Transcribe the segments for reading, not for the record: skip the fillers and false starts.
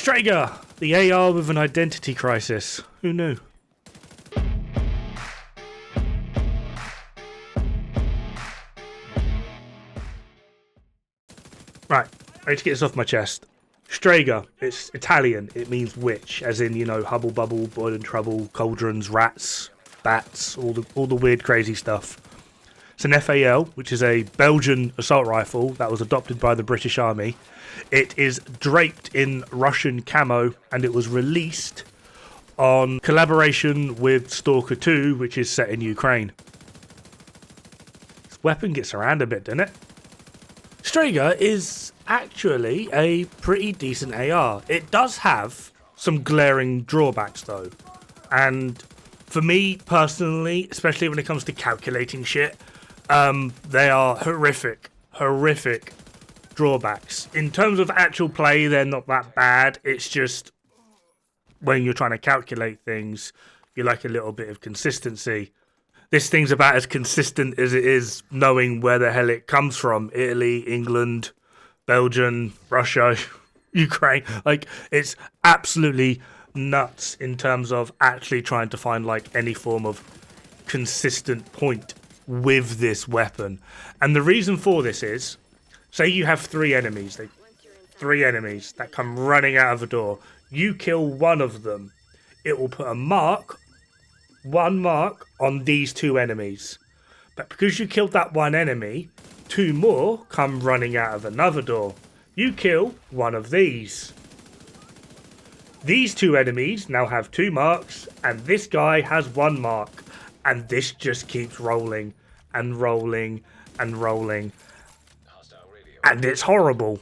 Strega, the AR with an identity crisis. Who knew? Right, ready to get this off my chest. Strega, it's Italian, it means witch, as in, you know, hubble bubble, boil and trouble, cauldrons, rats, bats, all the weird crazy stuff. It's an FAL, which is a Belgian assault rifle that was adopted by the British Army. It is draped in Russian camo, and it was released on collaboration with Stalker 2, which is set in Ukraine. This weapon gets around a bit, doesn't it? Strega is actually a pretty decent AR. It does have some glaring drawbacks though, and for me personally, especially when it comes to calculating shit, they are horrific drawbacks. In terms of actual play, they're not that bad. It's just when you're trying to calculate things, you like a little bit of consistency. This thing's about as consistent as it is knowing where the hell it comes from. Italy, England, Belgium, Russia, Ukraine. Like, it's absolutely nuts in terms of actually trying to find like any form of consistent point with this weapon. And the reason for this is, say you have three enemies that come running out of a door. You kill one of them, it will put one mark on these two enemies. But because you killed that one enemy, two more come running out of another door. You kill one of these. These two enemies now have 2 marks, and this guy has 1 mark. And this just keeps rolling and rolling and rolling. And it's horrible.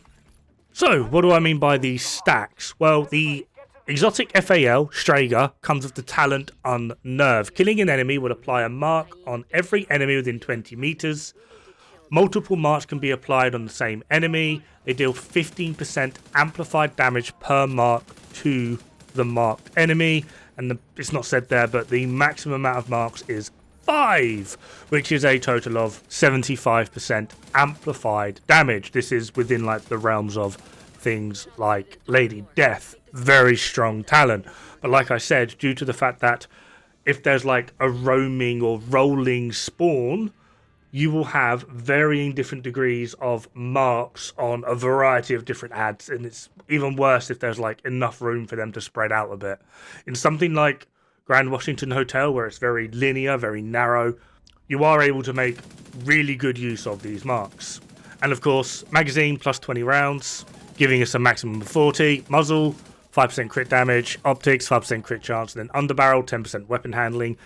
So, what do I mean by these stacks? Well, the exotic FAL, Strega, comes with the talent Unnerve. Killing an enemy will apply a mark on every enemy within 20 meters. Multiple marks can be applied on the same enemy. They deal 15% amplified damage per mark to the marked enemy. And it's not said there, but the maximum amount of marks is 5, which is a total of 75% amplified damage. This is within like the realms of things like Lady Death. Very strong talent. But like I said, due to the fact that if there's like a roaming or rolling spawn, you will have varying different degrees of marks on a variety of different ads, and it's even worse if there's like enough room for them to spread out a bit. In something like Grand Washington Hotel, where it's very linear, very narrow, you are able to make really good use of these marks. And of course, magazine plus 20 rounds, giving us a maximum of 40, muzzle, 5% crit damage, optics, 5% crit chance, and then underbarrel, 10% weapon handling.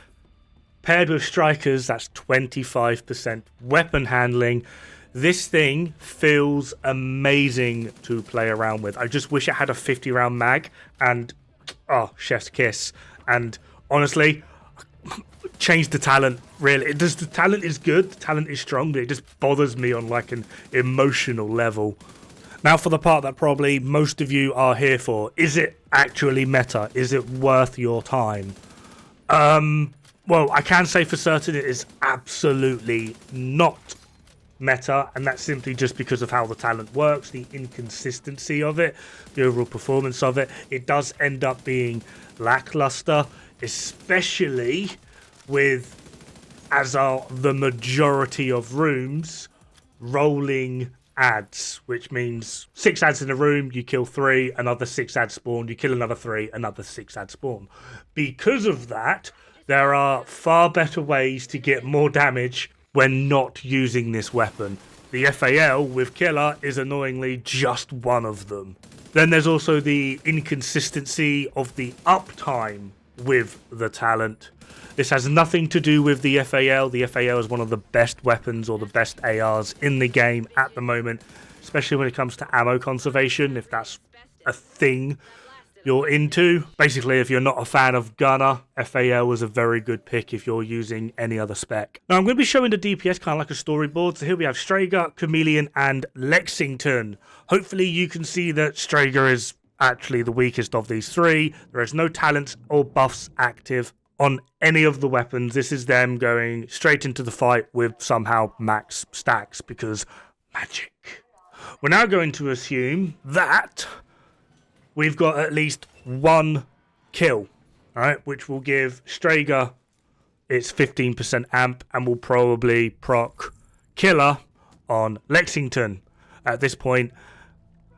Paired with strikers, that's 25% weapon handling. This thing feels amazing to play around with. I just wish it had a 50 round mag and, chef's kiss. And honestly, change the talent, really. The talent is good, the talent is strong, but it just bothers me on like an emotional level. Now for the part that probably most of you are here for. Is it actually meta? Is it worth your time? Well, I can say for certain it is absolutely not meta, and that's simply just because of how the talent works, the inconsistency of it, the overall performance of it. It does end up being lackluster, especially with, as are the majority of rooms, rolling ads, which means 6 ads in a room, you kill 3, another 6 ads spawn, you kill another 3, another 6 ads spawn. Because of that, there are far better ways to get more damage when not using this weapon. The FAL with Killer is annoyingly just one of them. Then there's also the inconsistency of the uptime with the talent. This has nothing to do with the FAL. The FAL is one of the best weapons or the best ARs in the game at the moment, especially when it comes to ammo conservation, if that's a thing you're into. Basically, if you're not a fan of Gunner, FAL is a very good pick if you're using any other spec. Now, I'm going to be showing the DPS kind of like a storyboard. So here we have Strega, Chameleon, and Lexington. Hopefully, you can see that Strega is actually the weakest of these three. There is no talents or buffs active on any of the weapons. This is them going straight into the fight with somehow max stacks because magic. We're now going to assume that we've got at least one kill, all right, which will give Strega its 15% amp and will probably proc Killer on Lexington. At this point,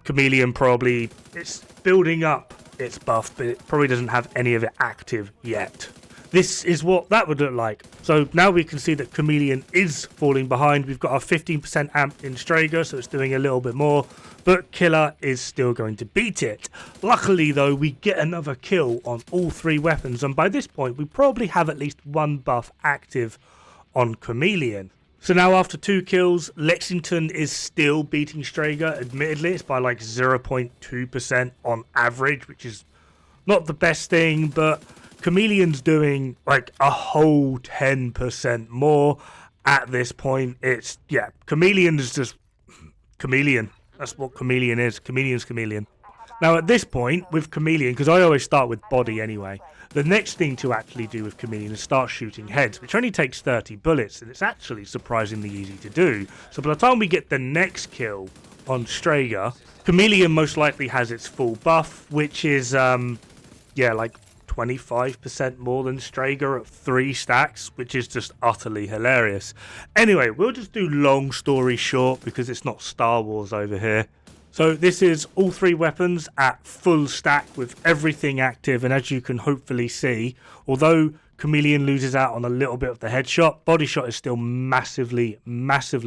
Chameleon probably, it's building up its buff, but it probably doesn't have any of it active yet. This is what that would look like. So now we can see that Chameleon is falling behind. We've got our 15% amp in Strega, so it's doing a little bit more, but Killer is still going to beat it. Luckily though, we get another kill on all three weapons, and by this point we probably have at least one buff active on Chameleon. So now after 2 kills, Lexington is still beating Strega. Admittedly, it's by like 0.2% on average, which is not the best thing, but Chameleon's doing like a whole 10% more at this point. It's, yeah, Chameleon is just Chameleon. That's what Chameleon is. Chameleon's Chameleon. Now at this point, with Chameleon, because I always start with body anyway, the next thing to actually do with Chameleon is start shooting heads, which only takes 30 bullets, and it's actually surprisingly easy to do. So by the time we get the next kill on Strega, Chameleon most likely has its full buff, which is, yeah, like 25% more than Strega at 3 stacks, which is just utterly hilarious. Anyway, we'll just do long story short because it's not Star Wars over here. So this is all 3 weapons at full stack with everything active, and as you can hopefully see, although Chameleon loses out on a little bit of the headshot, body shot is still massively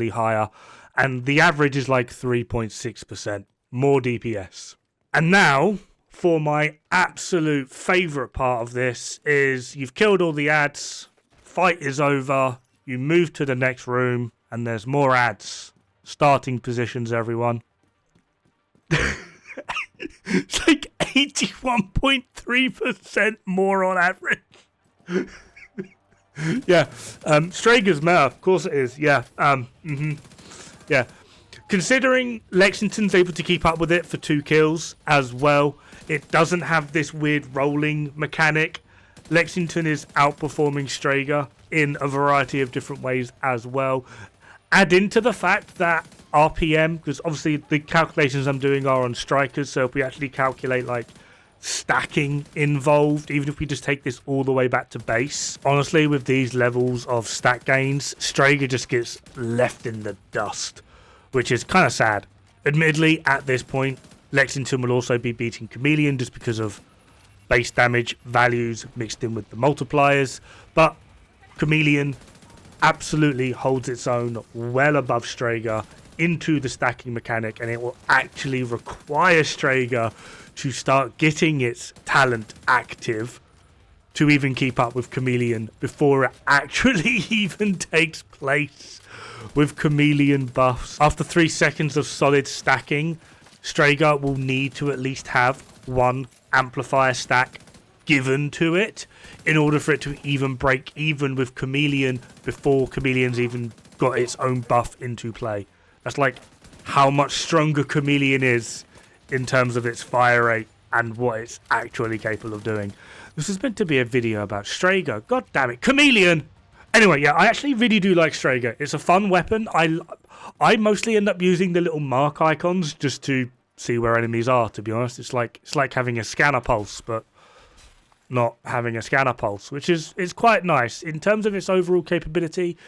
higher, and the average is like 3.6% more DPS. And now for my absolute favourite part of this is you've killed all the ads, fight is over, you move to the next room, and there's more ads. Starting positions, everyone. It's like 81.3% more on average. Yeah, Strega's meta, of course it is. Yeah, yeah. Considering Lexington's able to keep up with it for 2 kills as well, it doesn't have this weird rolling mechanic. Lexington is outperforming Strega in a variety of different ways as well. Add into the fact that RPM, because obviously the calculations I'm doing are on strikers, so if we actually calculate like stacking involved, even if we just take this all the way back to base, honestly with these levels of stack gains, Strega just gets left in the dust, which is kind of sad. Admittedly, at this point, Lexington will also be beating Chameleon just because of base damage values mixed in with the multipliers, but Chameleon absolutely holds its own well above Strega into the stacking mechanic, and it will actually require Strega to start getting its talent active to even keep up with Chameleon before it actually even takes place with Chameleon buffs. After 3 seconds of solid stacking, Strega will need to at least have 1 amplifier stack given to it in order for it to even break even with Chameleon before Chameleon's even got its own buff into play. That's like how much stronger Chameleon is in terms of its fire rate and what it's actually capable of doing. This is meant to be a video about Strega. God damn it, Chameleon! Anyway, yeah, I actually really do like Strega. It's a fun weapon. I mostly end up using the little mark icons just to see where enemies are, to be honest. It's like having a scanner pulse, but not having a scanner pulse, which is quite nice. In terms of its overall capability,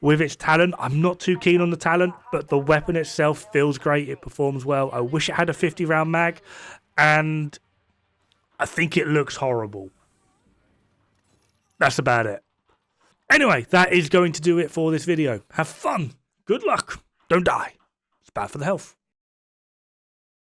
with its talent, I'm not too keen on the talent, but the weapon itself feels great. It performs well. I wish it had a 50 round mag, and I think it looks horrible. That's about it. Anyway, that is going to do it for this video. Have fun. Good luck. Don't die. It's bad for the health.